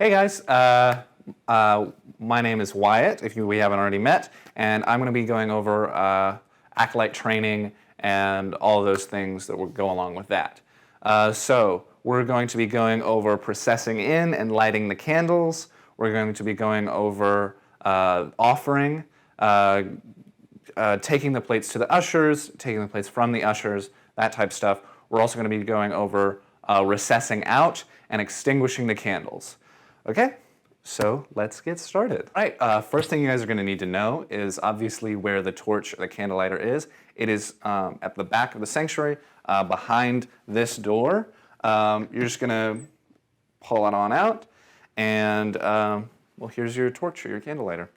Hey guys, my name is Wyatt, if we haven't already met, and I'm going to be going over Acolyte Training and all of those things that will go along with that. So we're going to be going over processing in and lighting the candles. We're going to be going over offering, taking the plates to the ushers, taking the plates from the ushers, that type of stuff. We're also going to be going over recessing out and extinguishing the candles. Okay, so let's get started. All right, first thing you guys are going to need to know is obviously where the torch or the candle lighter is. It is at the back of the sanctuary, behind this door. You're just going to pull it on out, and well, here's your torch or your candle lighter.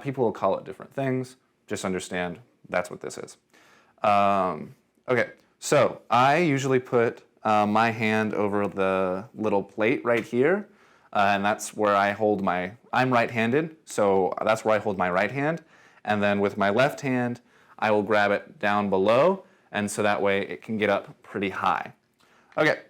People will call it different things. Just understand that's what this is. Okay, so I usually put my hand over the little plate right here. And that's where I hold I'm right-handed, so that's where I hold my right hand. And then with my left hand, I will grab it down below, and so that way it can get up pretty high. Okay,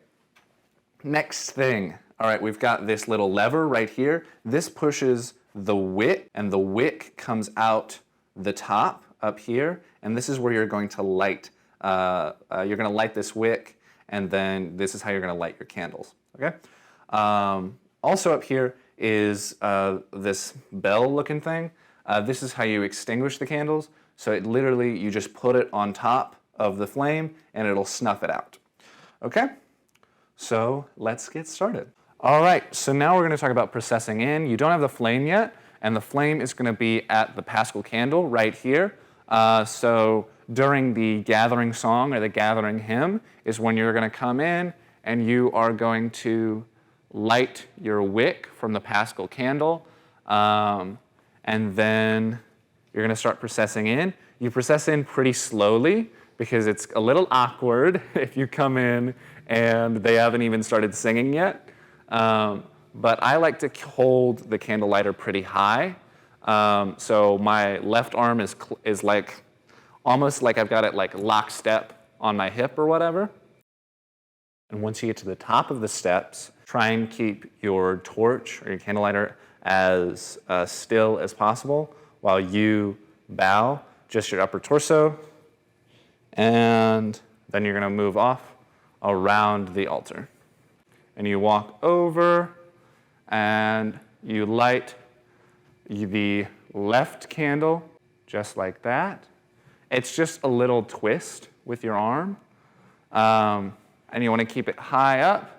next thing. All right, we've got this little lever right here. This pushes the wick, and the wick comes out the top up here, and this is where you're going to light. You're going to light this wick, and then this is how you're going to light your candles, okay? Also up here is this bell-looking thing. This is how you extinguish the candles. So it literally, you just put it on top of the flame and it'll snuff it out. Okay, so let's get started. All right, so now we're going to talk about processing in. You don't have the flame yet, and the flame is going to be at the Paschal candle right here. So during the gathering song or the gathering hymn is when you're going to come in and you are going to light your wick from the Paschal candle, and then you're going to start processing in. You process in pretty slowly because it's a little awkward if you come in and they haven't even started singing yet. But I like to hold the candle lighter pretty high. So my left arm is like almost like I've got it like lockstep on my hip or whatever. And once you get to the top of the steps, try and keep your torch or your candle lighter as still as possible while you bow just your upper torso. And then you're going to move off around the altar. And you walk over and you light the left candle just like that. It's just a little twist with your arm. And you want to keep it high up.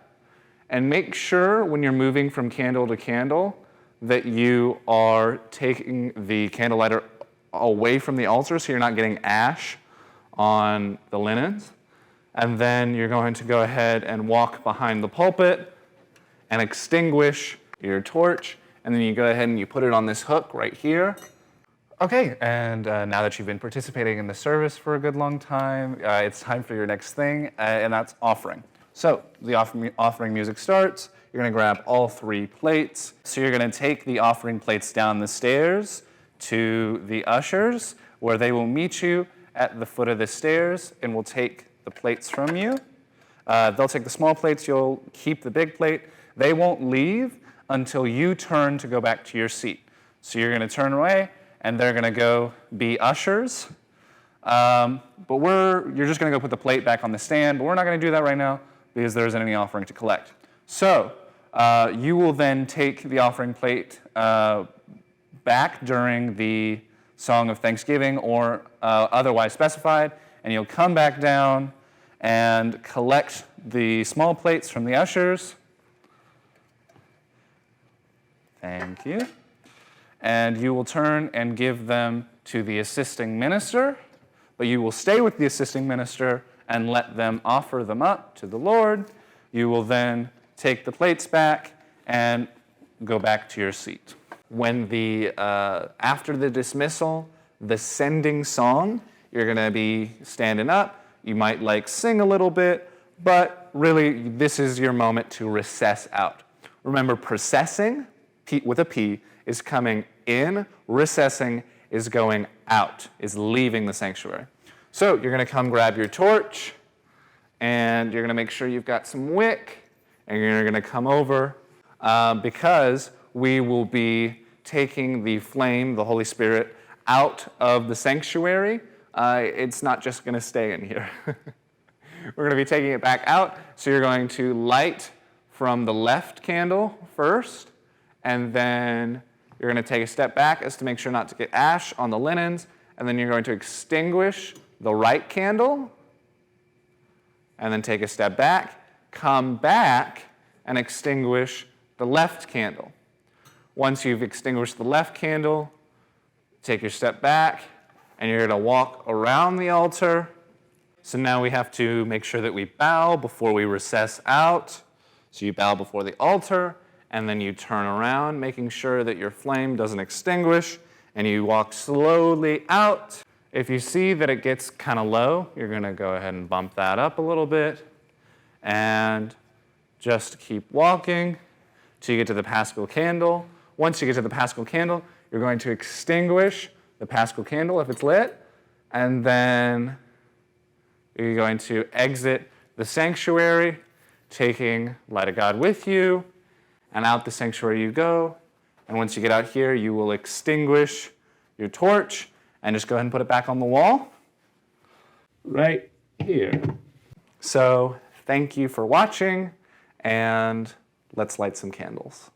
And make sure when you're moving from candle to candle that you are taking the candle lighter away from the altar so you're not getting ash on the linens. And then you're going to go ahead and walk behind the pulpit and extinguish your torch. And then you go ahead and you put it on this hook right here. Okay, and now that you've been participating in the service for a good long time, it's time for your next thing, and that's offering. So the offering music starts. You're going to grab all 3 plates. So you're going to take the offering plates down the stairs to the ushers, where they will meet you at the foot of the stairs and will take the plates from you. They'll take the small plates. You'll keep the big plate. They won't leave until you turn to go back to your seat. So you're going to turn away, and they're going to go be ushers. But you're just going to go put the plate back on the stand, but we're not going to do that right now because there isn't any offering to collect. So you will then take the offering plate back during the song of thanksgiving or otherwise specified, and you'll come back down and collect the small plates from the ushers. Thank you. And you will turn and give them to the assisting minister, but you will stay with the assisting minister and let them offer them up to the Lord. You will then take the plates back and go back to your seat. When after the dismissal, the sending song, you're going to be standing up. You might sing a little bit, but really this is your moment to recess out. Remember, processing, with a P, is coming in. Recessing is going out, is leaving the sanctuary. So you're going to come grab your torch, and you're going to make sure you've got some wick, and you're going to come over because we will be taking the flame, the Holy Spirit, out of the sanctuary. It's not just going to stay in here. We're going to be taking it back out. So you're going to light from the left candle first, and then you're going to take a step back as to make sure not to get ash on the linens, and then you're going to extinguish the right candle, and then take a step back, come back, and extinguish the left candle. Once you've extinguished the left candle, take your step back, and you're going to walk around the altar. So now we have to make sure that we bow before we recess out. So you bow before the altar, and then you turn around, making sure that your flame doesn't extinguish, and you walk slowly out. If you see that it gets kind of low, you're going to go ahead and bump that up a little bit, and just keep walking till you get to the Paschal candle. Once you get to the Paschal candle, you're going to extinguish the Paschal candle if it's lit, and then you're going to exit the sanctuary, taking Light of God with you, and out the sanctuary you go. And once you get out here, you will extinguish your torch and just go ahead and put it back on the wall right here. So thank you for watching, and let's light some candles.